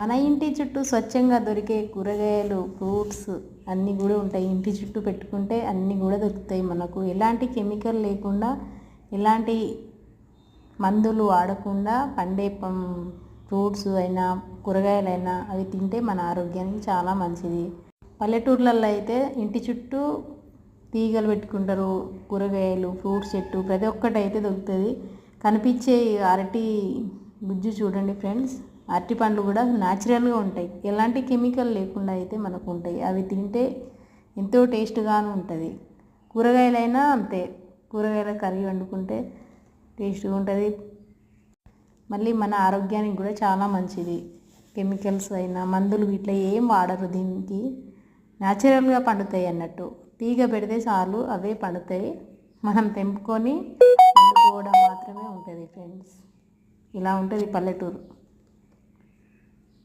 మన ఇంటి చుట్టూ స్వచ్ఛంగా దొరికే కూరగాయలు, ఫ్రూట్స్ అన్నీ కూడా ఉంటాయి. ఇంటి చుట్టూ పెట్టుకుంటే అన్నీ కూడా దొరుకుతాయి మనకు. ఎలాంటి కెమికల్ లేకుండా, ఎలాంటి మందులు వాడకుండా పండే ఫ్రూట్స్ అయినా కూరగాయలైనా అవి తింటే మన ఆరోగ్యానికి చాలా మంచిది. పల్లెటూర్లలో అయితే ఇంటి చుట్టూ తీగలు పెట్టుకుంటారు. కూరగాయలు, ఫ్రూట్స్ చెట్టు ప్రతి ఒక్కటి అయితే దొరుకుతుంది. కనిపించే అరటి గుజ్జు చూడండి ఫ్రెండ్స్, అరటి పండ్లు కూడా న్యాచురల్గా ఉంటాయి. ఎలాంటి కెమికల్ లేకుండా అయితే మనకు ఉంటాయి. అవి తింటే ఎంతో టేస్ట్గాను ఉంటుంది. కూరగాయలైనా అంతే, కూరగాయల కర్రీ వండుకుంటే టేస్ట్గా ఉంటుంది. మళ్ళీ మన ఆరోగ్యానికి కూడా చాలా మంచిది. కెమికల్స్ అయినా మందులు ఇట్లా ఏం వాడరు దీనికి. న్యాచురల్గా పండుతాయి అన్నట్టు. తీగ పెడితే చాలు అవే పండుతాయి. మనం తెంపుకొని వండుకోవడం మాత్రమే ఉంటుంది ఫ్రెండ్స్. ఇలా ఉంటుంది పల్లెటూరు.